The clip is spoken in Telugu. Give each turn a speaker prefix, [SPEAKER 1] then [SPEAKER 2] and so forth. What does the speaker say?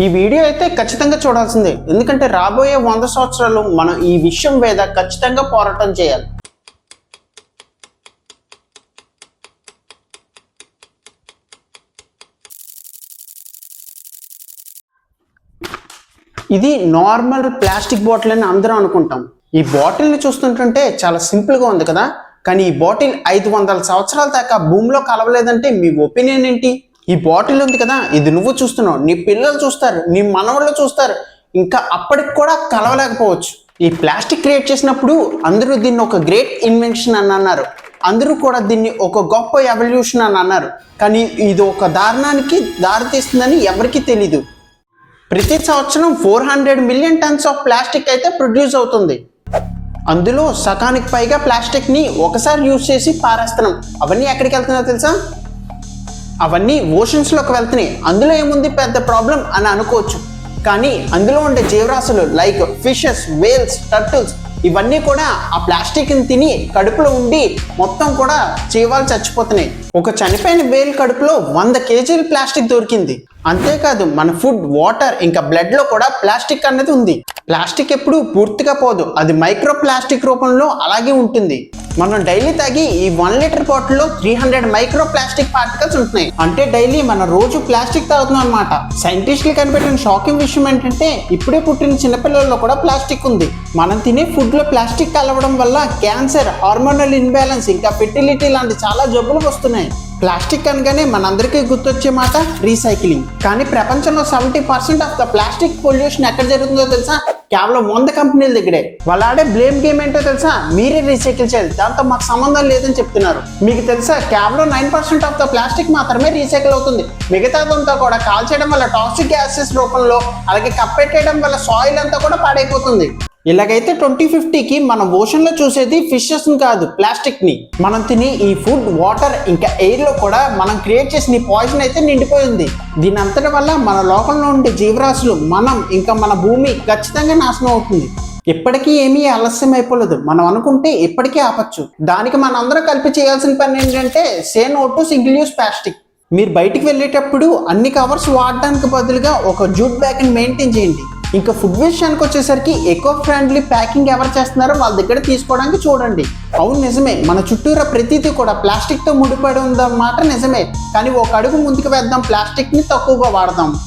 [SPEAKER 1] ఈ వీడియో అయితే ఖచ్చితంగా చూడాల్సిందే, ఎందుకంటే రాబోయే 100 సంవత్సరాలు మనం ఈ విషయం మీద ఖచ్చితంగా పోరాటం చేయాలి. ఇది నార్మల్ ప్లాస్టిక్ బాటిల్ అని అందరం అనుకుంటాం. ఈ బాటిల్ని చూస్తుంటుంటే చాలా సింపుల్గా ఉంది కదా, కానీ ఈ బాటిల్ 500 సంవత్సరాల దాకా భూమిలో కలవలేదంటే మీ ఒపీనియన్ ఏంటి? ఈ బాటిల్ ఉంది కదా, ఇది నువ్వు చూస్తున్నావు, నీ పిల్లలు చూస్తారు, నీ మనవాళ్ళు చూస్తారు, ఇంకా అప్పటికి కూడా కలవలేకపోవచ్చు. ఈ ప్లాస్టిక్ క్రియేట్ చేసినప్పుడు అందరూ దీన్ని ఒక గ్రేట్ ఇన్వెన్షన్ అని అన్నారు, అందరూ కూడా దీన్ని ఒక గొప్ప ఎవల్యూషన్ అని అన్నారు. కానీ ఇది ఒక దారుణానికి దారితీస్తుందని ఎవరికీ తెలీదు. ప్రతి సంవత్సరం 400 మిలియన్ టన్స్ ఆఫ్ ప్లాస్టిక్ అయితే ప్రొడ్యూస్ అవుతుంది. అందులో సగానికి పైగా ప్లాస్టిక్ని ఒకసారి యూజ్ చేసి పారేస్తున్నాం. అవన్నీ ఎక్కడికి వెళ్తున్నాయో తెలుసా? అవన్నీ ఓషన్స్లోకి వెళ్తున్నాయి. అందులో ఏముంది పెద్ద ప్రాబ్లం అని అనుకోవచ్చు, కానీ అందులో ఉండే జీవరాశులు లైక్ ఫిషెస్, వేల్స్, టర్టిల్స్ ఇవన్నీ కూడా ఆ ప్లాస్టిక్ని తిని కడుపులో ఉండి మొత్తం కూడా జీవాలు చచ్చిపోతున్నాయి. ఒక చనిపోయిన వేల్ కడుపులో 100 కేజీల ప్లాస్టిక్ దొరికింది. అంతేకాదు మన ఫుడ్, వాటర్, ఇంకా బ్లడ్లో కూడా ప్లాస్టిక్ అనేది ఉంది. ప్లాస్టిక్ ఎప్పుడు పూర్తిగా పోదు, అది మైక్రో ప్లాస్టిక్ రూపంలో అలాగే ఉంటుంది. మనం డైలీ తాగి ఈ 1 లీటర్ బాటిల్లో 300 మైక్రో ప్లాస్టిక్ పార్టికల్స్ ఉంటున్నాయి. అంటే డైలీ మనం రోజు ప్లాస్టిక్ తాగుతున్నాం అనమాట. సైంటిస్టులు కనిపెట్టిన షాకింగ్ విషయం ఏంటంటే ఇప్పుడే పుట్టిన చిన్నపిల్లల్లో కూడా ప్లాస్టిక్ ఉంది. మనం తినే ఫుడ్లో ప్లాస్టిక్ కలవడం వల్ల క్యాన్సర్, హార్మోనల్ ఇన్బ్యాలెన్స్, ఇంకా ఫెర్టిలిటీ లాంటి చాలా జబ్బులు వస్తున్నాయి. ప్లాస్టిక్ అనగానే మనందరికీ గుర్తొచ్చే మాట రీసైక్లింగ్. కానీ ప్రపంచంలో 70% ఆఫ్ ద ప్లాస్టిక్ పొల్యూషన్ ఎక్కడ జరుగుతుందో తెలుసా? కేవలం 100 కంపెనీల దగ్గరే. వాళ్ళు ఆడే బ్లేమ్ గేమ్ ఏంటో తెలుసా? మీరే రీసైకిల్ చేయాలి, దాంతో మాకు సంబంధం లేదని చెప్తున్నారు. మీకు తెలుసా కేవలం 9% ఆఫ్ ద ప్లాస్టిక్ మాత్రమే రీసైకిల్ అవుతుంది. మిగతాదంతా కూడా కాల్చేయడం వల్ల టాక్సిక్ గ్యాసెస్ రూపంలో, అలాగే కప్పెట్టేయడం వల్ల సాయిల్ అంతా కూడా పాడైపోతుంది. ఇలాగైతే 2050కి మనం ఓషన్లో చూసేది ఫిషెస్ కాదు, ప్లాస్టిక్ని. మనం తినే ఈ ఫుడ్, వాటర్, ఇంకా ఎయిర్లో కూడా మనం క్రియేట్ చేసిన ఈ పాయిజన్ అయితే నిండిపోయింది. దీని అంతటి వల్ల మన లోకంలో ఉండే జీవరాశులు, మనం, ఇంకా మన భూమి ఖచ్చితంగా నాశనం అవుతుంది. ఇప్పటికీ ఏమీ ఆలస్యం అయిపోలేదు. మనం అనుకుంటే ఇప్పటికీ ఆపచ్చు. దానికి మనందరం కలిపి చేయాల్సిన పని ఏంటంటే say no to single use plastic. మీరు బయటికి వెళ్ళేటప్పుడు అన్ని కవర్స్ వాడడానికి బదులుగా ఒక జూట్ బ్యాగ్ని మెయింటైన్ చేయండి. ఇంకా ఫుడ్ విషయానికి వచ్చేసరికి ఎకో ఫ్రెండ్లీ ప్యాకింగ్ ఎవరు చేస్తున్నారో వాళ్ళ దగ్గర తీసుకోవడానికి చూడండి. అవును నిజమే, మన చుట్టూరా ప్రతిదీ కూడా ప్లాస్టిక్తో ముడిపడి ఉందన్నమాట నిజమే. కానీ ఒక అడుగు ముందుకు వేద్దాం, ప్లాస్టిక్ని తక్కువగా వాడదాం.